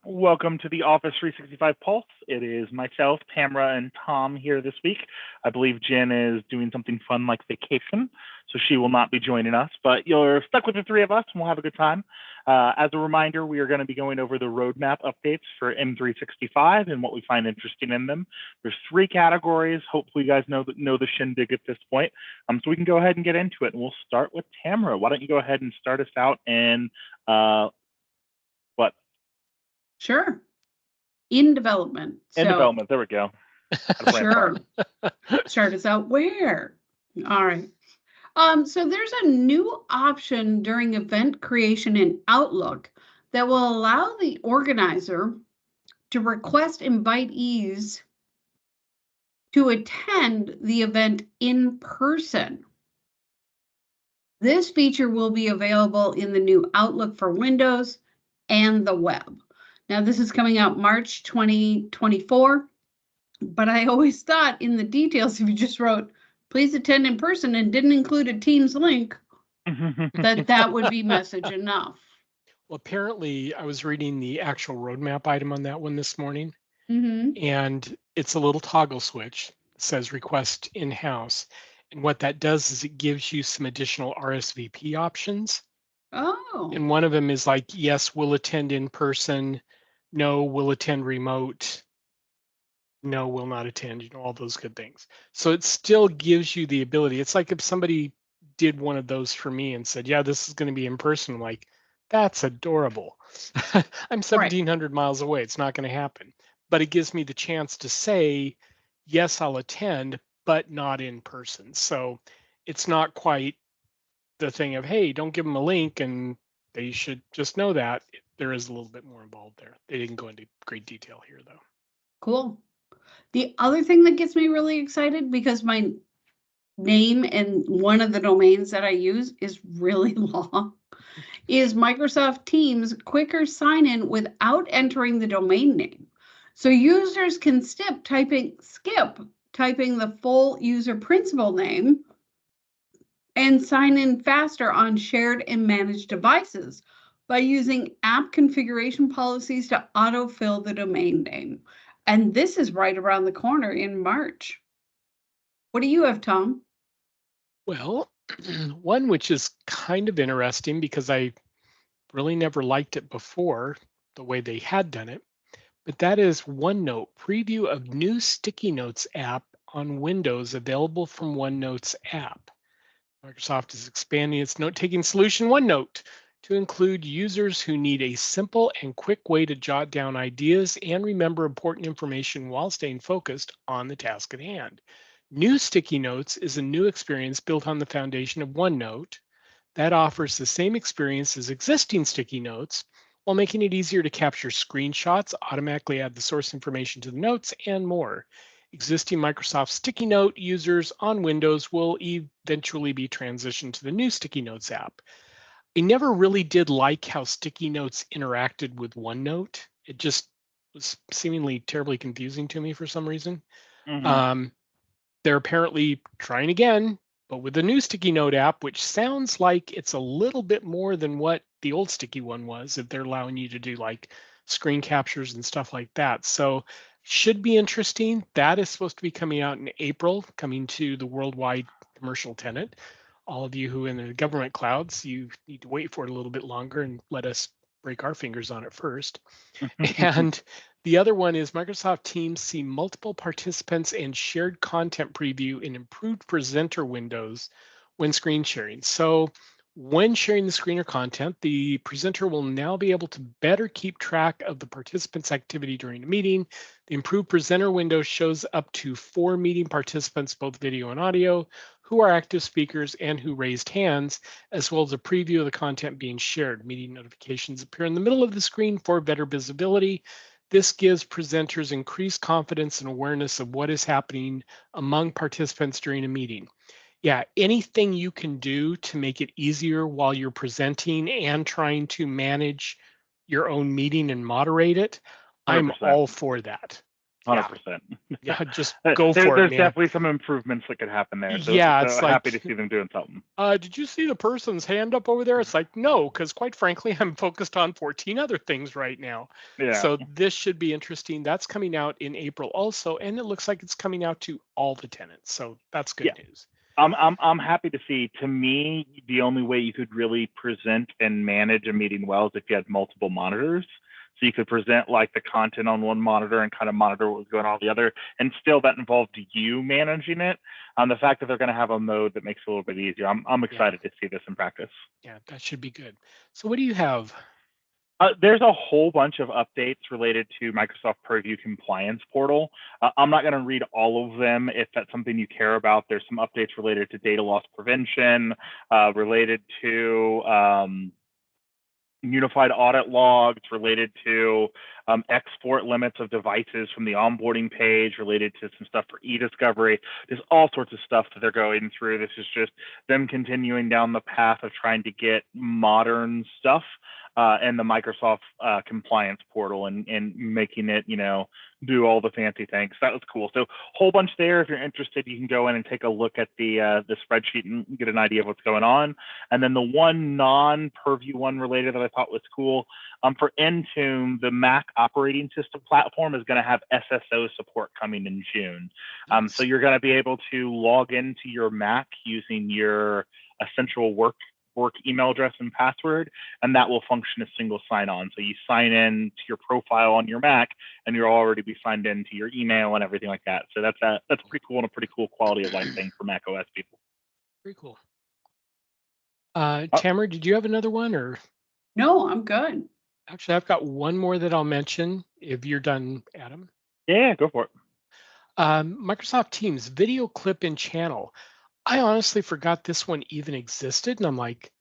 Welcome to the Office 365 Pulse. It is myself, Tamara, and Tom here this week. I believe Jen is doing something fun like vacation, so she will not be joining us, but you're stuck with the three of us and we'll have a good time. As a reminder, we are going to be going over the roadmap updates for M365 and what we find interesting in them. There's three categories. Hopefully, you guys know the shindig at this point. So we can go ahead and get into it, and we'll start with Tamara. Why don't you go ahead and start us out and what? Sure. In development. In development. There we go. Sure. Start us out where? All right. So there's a new option during event creation in Outlook that will allow the organizer to request invitees to attend the event in person. This feature will be available in the new Outlook for Windows and the web. Now, this is coming out March 2024, but I always thought in the details, if you just wrote, please attend in person and didn't include a Teams link, that would be message enough. Well, apparently I was reading the actual roadmap item on that one this morning, Mm-hmm. and it's a little toggle switch. It says request in-house. And what that does is it gives you some additional RSVP options. Oh. And one of them is like, yes, we'll attend in person. No, we'll attend remote. No, will not attend, all those good things. So it still gives you the ability. It's like if somebody did one of those for me and said, yeah, this is going to be in person. I'm like, that's adorable. I'm 1,700 miles away. It's not going to happen. But it gives me the chance to say, yes, I'll attend, but not in person. So it's not quite the thing of, hey, don't give them a link and they should just know that. There is a little bit more involved there. They didn't go into great detail here, though. Cool. The other thing that gets me really excited, because my name and one of the domains that I use is really long, is Microsoft Teams quicker sign-in without entering the domain name. So users can skip typing the full user principal name and sign in faster on shared and managed devices by using app configuration policies to autofill the domain name. And this is right around the corner in March. What do you have, Tom? Well, one which is kind of interesting because I really never liked it before, the way they had done it, but that is OneNote, preview of new sticky notes app on Windows available from OneNote's app. Microsoft is expanding its note-taking solution, OneNote, to include users who need a simple and quick way to jot down ideas and remember important information while staying focused on the task at hand. New Sticky Notes is a new experience built on the foundation of OneNote that offers the same experience as existing sticky notes while making it easier to capture screenshots, automatically add the source information to the notes, and more. Existing Microsoft Sticky Note users on Windows will eventually be transitioned to the new Sticky Notes app. I never really did like how Sticky Notes interacted with OneNote. It just was seemingly terribly confusing to me for some reason. Mm-hmm. They're apparently trying again, but with the new Sticky Note app, which sounds like it's a little bit more than what the old Sticky one was, if they're allowing you to do like screen captures and stuff like that. So should be interesting. That is supposed to be coming out in April, coming to the worldwide commercial tenant. All of you who are in the government clouds, you need to wait for it a little bit longer and let us break our fingers on it first. And the other one is Microsoft Teams see multiple participants and shared content preview in improved presenter windows when screen sharing. So when sharing the screen or content, the presenter will now be able to better keep track of the participants' activity during a meeting. The improved presenter window shows up to 4 meeting participants, both video and audio, who are active speakers and who raised hands, as well as a preview of the content being shared. Meeting notifications appear in the middle of the screen for better visibility. This gives presenters increased confidence and awareness of what is happening among participants during a meeting. Yeah, anything you can do to make it easier while you're presenting and trying to manage your own meeting and moderate it, 100%. I'm all for that. 100%. Yeah, just go for it, There's man. definitely some improvements that could happen there. So, Yeah, so it's happy like, to see them doing something. did you see the person's hand up over there? It's like, no, because quite frankly, I'm focused on 14 other things right now. Yeah. So this should be interesting. That's coming out in April also, and it looks like it's coming out to all the tenants. So that's good news. I'm happy to see. To me, the only way you could really present and manage a meeting well is if you had multiple monitors. So you could present like the content on one monitor and kind of monitor what was going on the other, and still that involved you managing it. The fact that they're going to have a mode that makes it a little bit easier, I'm excited to see this in practice. Yeah, that should be good. So what do you have? There's a whole bunch of updates related to Microsoft Purview Compliance Portal. I'm not going to read all of them. If that's something you care about, there's some updates related to data loss prevention, related to unified audit logs, related to export limits of devices from the onboarding page, related to some stuff for e-discovery. There's all sorts of stuff that they're going through. This is just them continuing down the path of trying to get modern stuff and the Microsoft compliance portal and making it, do all the fancy things. That was cool. So whole bunch there. If you're interested, you can go in and take a look at the spreadsheet and get an idea of what's going on. And then the one non-Purview one related that I thought was cool, for Intune, the Mac operating system platform is going to have SSO support coming in June. So you're going to be able to log into your Mac using your essential work email address and password, and that will function as single sign-on. So you sign in to your profile on your Mac, and you'll already be signed in to your email and everything like that. So that's pretty cool and a pretty cool quality of life thing for Mac OS people. Very cool. Tamara, did you have another one or? No, I'm good. Actually, I've got one more that I'll mention if you're done, Adam. Yeah, go for it. Microsoft Teams video clip in channel. I honestly forgot this one even existed, and I'm like,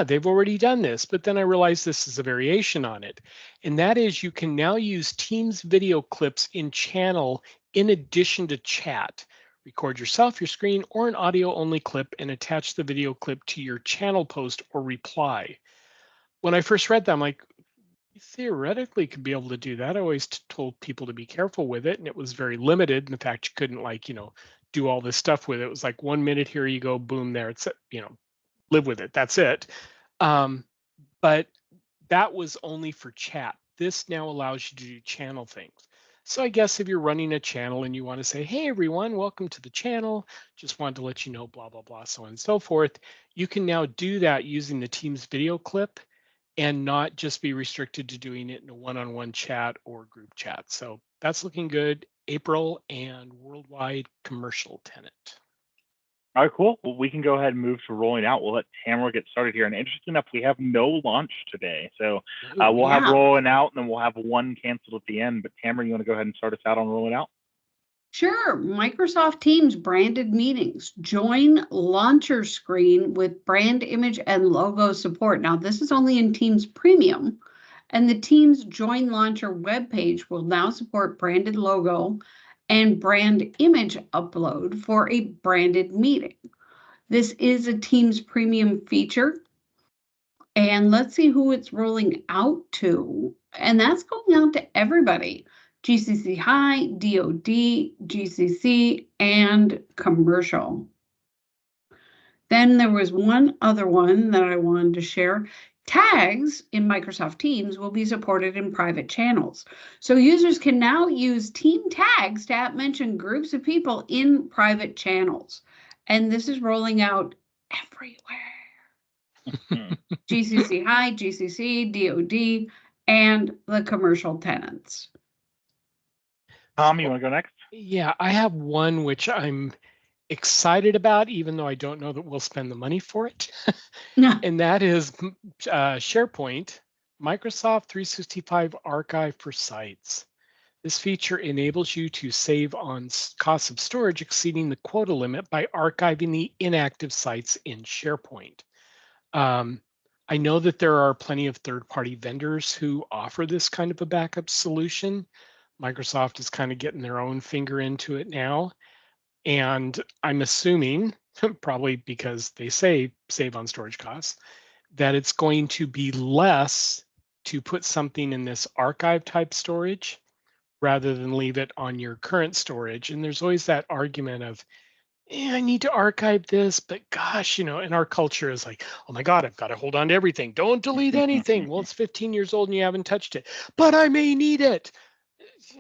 they've already done this. But then I realized this is a variation on it, and that is you can now use Teams video clips in channel in addition to chat. Record yourself, your screen, or an audio-only clip and attach the video clip to your channel post or reply. When I first read that, I'm like, you theoretically could be able to do that. I always told people to be careful with it, and it was very limited. In fact, you couldn't do all this stuff with it. It was like 1 minute, here you go, boom, there. It's live with it. That's it. But that was only for chat. This now allows you to do channel things. So I guess if you're running a channel and you want to say, hey, everyone, welcome to the channel, just wanted to let you know, blah, blah, blah, so on and so forth, you can now do that using the Teams video clip and not just be restricted to doing it in a one-on-one chat or group chat. So that's looking good. April and worldwide commercial tenant. All right, cool. Well, we can go ahead and move to rolling out. We'll let Tamara get started here. And interesting enough, we have no launch today. So we'll have rolling out, and then we'll have one canceled at the end. But Tamara, you want to go ahead and start us out on rolling out? Sure. Microsoft Teams branded meetings. Join launcher screen with brand image and logo support. Now, this is only in Teams Premium, and the Teams Join Launcher webpage will now support branded logo and brand image upload for a branded meeting. This is a Teams Premium feature. And let's see who it's rolling out to. And that's going out to everybody. GCC High, DoD, GCC, and commercial. Then there was one other one that I wanted to share. Tags in Microsoft Teams will be supported in private channels. So users can now use team tags to mention groups of people in private channels. And this is rolling out everywhere. GCC High, GCC, DoD, and the commercial tenants. Tom, you want to go next? Yeah, I have one which I'm excited about, even though I don't know that we'll spend the money for it. And that is SharePoint, Microsoft 365 Archive for Sites. This feature enables you to save on costs of storage exceeding the quota limit by archiving the inactive sites in SharePoint. I know that there are plenty of third-party vendors who offer this kind of a backup solution. Microsoft is kind of getting their own finger into it now. And I'm assuming, probably because they say save on storage costs, that it's going to be less to put something in this archive type storage rather than leave it on your current storage. And there's always that argument of, I need to archive this, but gosh, in our culture is like, oh my God, I've got to hold on to everything. Don't delete anything. Well, it's 15 years old and you haven't touched it, but I may need it.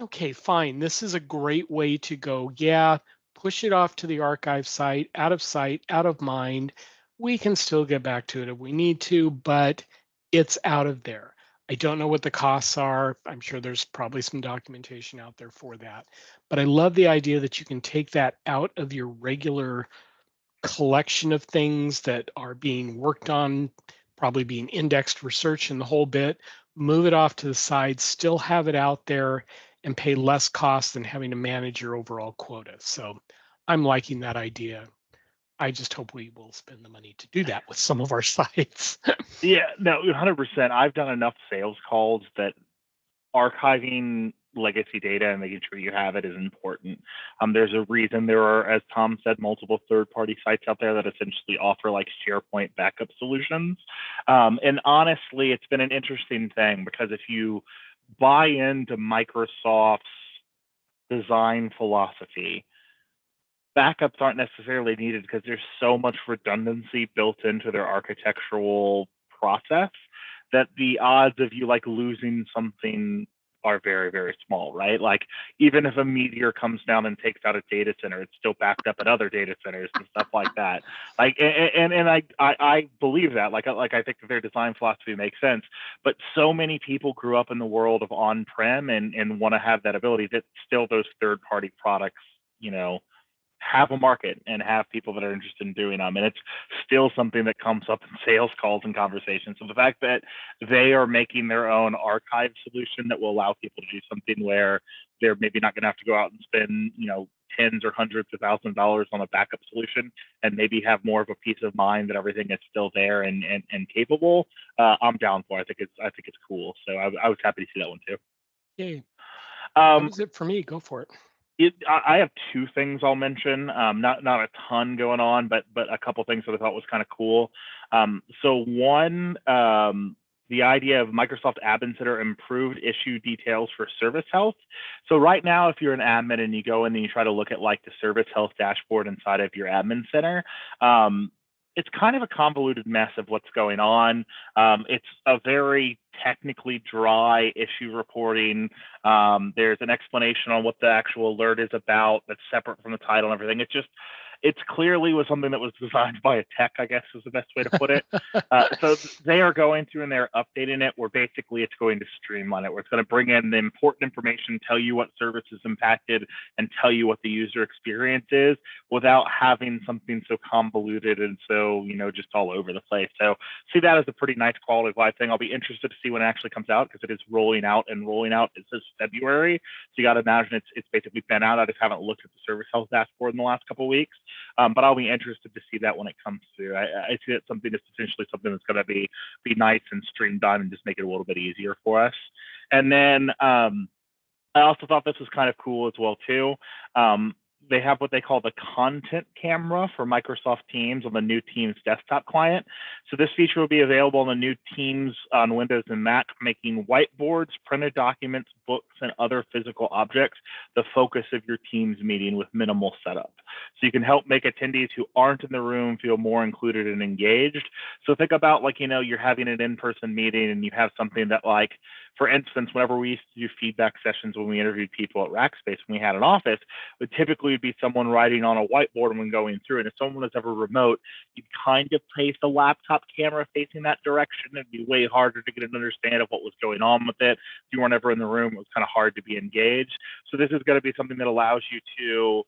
Okay, fine. This is a great way to go. Yeah, push it off to the archive site, sight, out of mind. We can still get back to it if we need to, but it's out of there. I don't know what the costs are. I'm sure there's probably some documentation out there for that. But I love the idea that you can take that out of your regular collection of things that are being worked on, probably being indexed, researched, and the whole bit, move it off to the side, still have it out there, and pay less cost than having to manage your overall quota. So I'm liking that idea. I just hope we will spend the money to do that with some of our sites. Yeah, no, 100%. I've done enough sales calls that archiving legacy data and making sure you have it is important. There's a reason there are, as Tom said, multiple third-party sites out there that essentially offer like SharePoint backup solutions. And honestly, it's been an interesting thing because if you buy into Microsoft's design philosophy, backups aren't necessarily needed because there's so much redundancy built into their architectural process that the odds of you like losing something are very, very small, right? Like even if a meteor comes down and takes out a data center, it's still backed up at other data centers and stuff like that. Like, and I believe that. Like I think their design philosophy makes sense. But so many people grew up in the world of on-prem and want to have that ability that still those third-party products, have a market and have people that are interested in doing them. And it's still something that comes up in sales calls and conversations. So the fact that they are making their own archive solution that will allow people to do something where they're maybe not going to have to go out and spend, tens or hundreds of thousands of dollars on a backup solution and maybe have more of a peace of mind that everything is still there and capable, I'm down for. I think it's cool. So I was happy to see that one too. Yay. That was it for me. Go for it. I have two things I'll mention. Not a ton going on, but a couple things that I thought was kind of cool. So one, the idea of Microsoft Admin Center improved issue details for service health. So right now, if you're an admin and you go in and you try to look at like the service health dashboard inside of your admin center, it's kind of a convoluted mess of what's going on. It's a very technically dry issue reporting. There's an explanation on what the actual alert is about that's separate from the title and everything. It's clearly was something that was designed by a tech, I guess is the best way to put it. So they are going through and they're updating it where basically it's going to streamline it, where it's going to bring in the important information, tell you what service is impacted, and tell you what the user experience is without having something so convoluted and so, just all over the place. So see that as a pretty nice quality of life thing. I'll be interested to see when it actually comes out because it is rolling out. It says February. So you got to imagine it's basically been out. I just haven't looked at the service health dashboard in the last couple of weeks. But I'll be interested to see that when it comes through. I see that something that's potentially something that's going to be nice and streamlined and just make it a little bit easier for us. And then I also thought this was kind of cool as well too. They have what they call the content camera for Microsoft Teams on the new Teams desktop client. So this feature will be available on the new Teams on Windows and Mac, making whiteboards, printed documents, books, and other physical objects the focus of your Teams meeting with minimal setup. So you can help make attendees who aren't in the room feel more included and engaged. So think about like, you're having an in-person meeting and you have something that like, for instance, whenever we used to do feedback sessions when we interviewed people at Rackspace when we had an office, it typically would be someone writing on a whiteboard when going through. And if someone was ever remote, you'd kind of place the laptop camera facing that direction. It'd be way harder to get an understanding of what was going on with it. If you weren't ever in the room, it was kind of hard to be engaged. So this is going to be something that allows you to,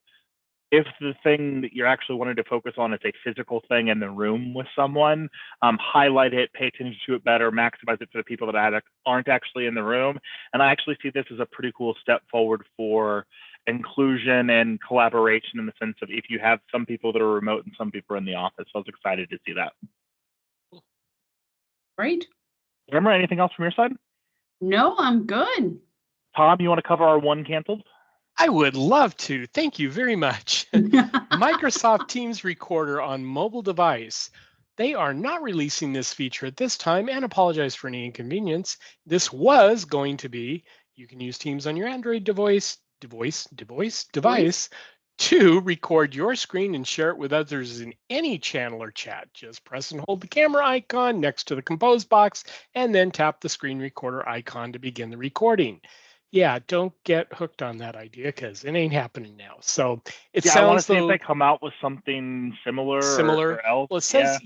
if the thing that you're actually wanting to focus on is a physical thing in the room with someone, highlight it, pay attention to it better, maximize it for the people that aren't actually in the room. And I actually see this as a pretty cool step forward for inclusion and collaboration in the sense of if you have some people that are remote and some people are in the office. So I was excited to see that. Great. Tamara, anything else from your side? No, I'm good. Tom, you want to cover our one canceled? I would love to. Thank you very much. Microsoft Teams Recorder on mobile device. They are not releasing this feature at this time and apologize for any inconvenience. This was going to be You can use Teams on your Android device to record your screen and share it with others in any channel or chat. Just press and hold the camera icon next to the compose box and then tap the screen recorder icon to begin the recording. Yeah, don't get hooked on that idea because it ain't happening now. So it Yeah, I want sounds to see if they come out with something similar. Or else. Well, it says,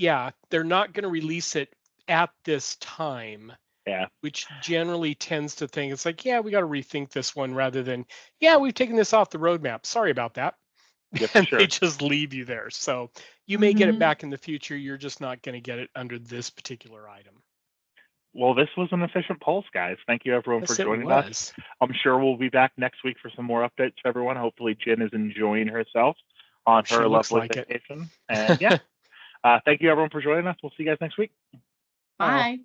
they're not going to release it at this time. Yeah. Which generally tends to think it's like, we got to rethink this one rather than, we've taken this off the roadmap. Sorry about that. Yep, And sure. they just leave you there. So you may get it back in the future. You're just not going to get it under this particular item. Well, this was an efficient pulse, guys. Thank you, everyone, for joining us. I'm sure we'll be back next week for some more updates for everyone. Hopefully, Jen is enjoying herself on her lovely vacation. And thank you, everyone, for joining us. We'll see you guys next week. Bye.